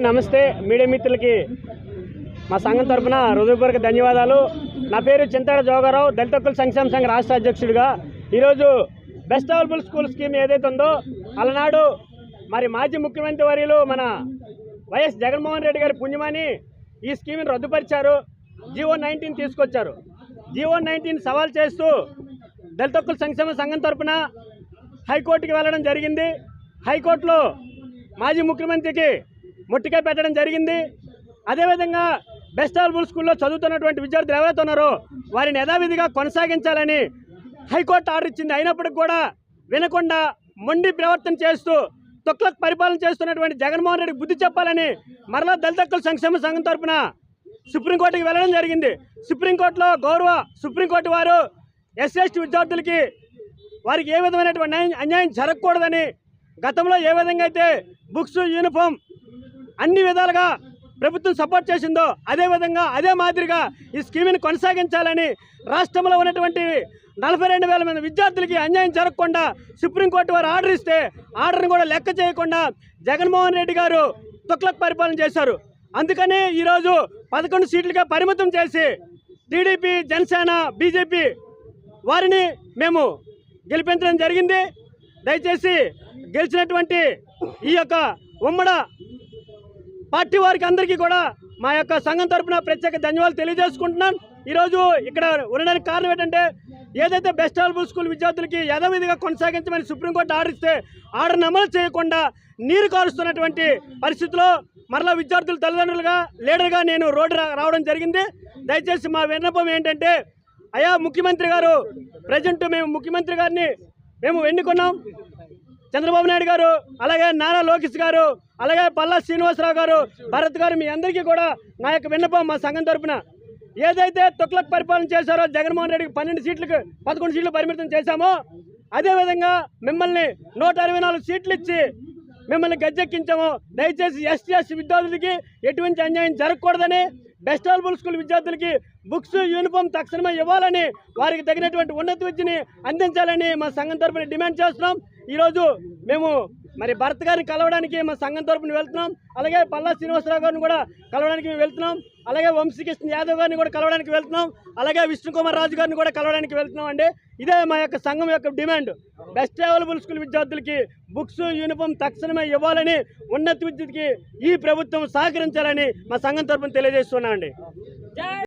నమస్తే మీడియా మిత్రులకి మా సంఘం తరపున హృదయపూర్వక ధన్యవాదాలు. నా పేరు చింతాడ జోగారావు, దళిత హక్కుల సంక్షేమ సంఘ రాష్ట్ర అధ్యక్షుడిగా. ఈరోజు బెస్ట్ అవైలబుల్ స్కూల్ స్కీమ్ ఏదైతే ఉందో అలనాడు మరి మాజీ ముఖ్యమంత్రి వర్యులు మన వైఎస్ జగన్మోహన్ రెడ్డి గారి పుణ్యమని ఈ స్కీమ్ని రద్దుపరిచారు. జీవో 19 తీసుకొచ్చారు. జీవో 19 సవాల్ చేస్తూ దళిత హక్కుల సంక్షేమ సంఘం తరపున హైకోర్టుకి వెళ్ళడం జరిగింది. హైకోర్టులో మాజీ ముఖ్యమంత్రికి ముట్టికాయ పెట్టడం జరిగింది. అదేవిధంగా బెస్ట్ అవైలబుల్ స్కూల్లో చదువుతున్నటువంటి విద్యార్థులు ఎవరైతే ఉన్నారో వారిని యథావిధిగా కొనసాగించాలని హైకోర్టు ఆర్డర్ ఇచ్చింది. అయినప్పటికీ కూడా వినకుండా మొండి ప్రవర్తన చేస్తూ తొక్లక్ పరిపాలన చేస్తున్నటువంటి జగన్మోహన్ రెడ్డికి బుద్ధి చెప్పాలని మరలా దళిత హక్కుల సంక్షేమ సంఘం తరపున సుప్రీంకోర్టుకి వెళ్ళడం జరిగింది. సుప్రీంకోర్టులో గౌరవ సుప్రీంకోర్టు వారు ఎస్సీ విద్యార్థులకి వారికి ఏ విధమైనటువంటి అన్యాయం జరగకూడదని, గతంలో ఏ విధంగా అయితే బుక్స్ యూనిఫామ్ అన్ని విధాలుగా ప్రభుత్వం సపోర్ట్ చేసిందో అదేవిధంగా అదే మాదిరిగా ఈ స్కీమ్ని కొనసాగించాలని రాష్ట్రంలో ఉన్నటువంటి 42,000 మంది విద్యార్థులకి అన్యాయం జరగకుండా సుప్రీంకోర్టు వారు ఆర్డర్ ఇస్తే ఆర్డర్ని కూడా లెక్క చేయకుండా జగన్మోహన్ రెడ్డి గారు తొక్లక్ పరిపాలన చేశారు. అందుకని ఈరోజు 11 సీట్లుగా పరిమితం చేసి టీడీపీ, జనసేన, బీజేపీ వారిని మేము గెలిపించడం జరిగింది. దయచేసి గెలిచినటువంటి ఈ యొక్క ఉమ్మడ పార్టీ వారికి అందరికీ కూడా మా యొక్క సంఘం తరపున ప్రత్యేక ధన్యవాదాలు తెలియజేసుకుంటున్నాను. ఈరోజు ఇక్కడ ఉండడానికి కారణం ఏంటంటే ఏదైతే బెస్ట్ అవైలబుల్ స్కూల్ విద్యార్థులకి యథావిధిగా కొనసాగించమని సుప్రీంకోర్టు ఆర్డర్ ఇస్తే ఆర్డర్ని అమలు చేయకుండా నీరు కారుస్తున్నటువంటి పరిస్థితిలో మరలా విద్యార్థుల తల్లిదండ్రులుగా లీడర్గా నేను రోడ్డు రావడం జరిగింది. దయచేసి మా విన్నపం ఏంటంటే, అయ్యా ముఖ్యమంత్రి గారు, ప్రజెంట్ మేము ముఖ్యమంత్రి గారిని మేము ఎన్నుకున్నాం. చంద్రబాబు నాయుడు గారు, అలాగే నారా లోకేష్ గారు, అలాగే పల్లా శ్రీనివాసరావు గారు, భరత్ గారు, మీ అందరికీ కూడా నా యొక్క విన్నపం మా సంఘం తరపున ఏదైతే తొక్లక్ పరిపాలన చేశారో జగన్మోహన్ రెడ్డికి 11 సీట్లు పరిమితం చేశామో అదేవిధంగా మిమ్మల్ని 164 సీట్లు ఇచ్చి మిమ్మల్ని గద్దెక్కించాము. దయచేసి ఎస్సీ విద్యార్థులకి ఎటువంటి అన్యాయం జరగకూడదని, బెస్ట్ అవైలబుల్ స్కూల్ విద్యార్థులకి బుక్స్ యూనిఫామ్ తక్షణమే ఇవ్వాలని, వారికి తగినటువంటి ఉన్నత విద్యని అందించాలని మా సంఘం తరపున డిమాండ్ చేస్తున్నాం. ఈరోజు మేము మరి భరత్ గారిని కలవడానికి మా సంఘం తరపున వెళ్తున్నాం. అలాగే పల్లా శ్రీనివాసరావు గారిని కూడా కలవడానికి మేము వెళ్తున్నాం. అలాగే వంశీకృష్ణ యాదవ్ గారిని కూడా కలవడానికి వెళ్తున్నాం. అలాగే విష్ణుకుమార్ రాజు గారిని కూడా కలవడానికి వెళ్తున్నాం అండి. ఇదే మా యొక్క సంఘం యొక్క డిమాండ్. బెస్ట్ అవైలబుల్ స్కూల్ విద్యార్థులకి బుక్స్ యూనిఫామ్ తక్షణమే ఇవ్వాలని, ఉన్నత విద్యకి ఈ ప్రభుత్వం సహకరించాలని మా సంఘం తరపున తెలియజేస్తున్నాం అండి.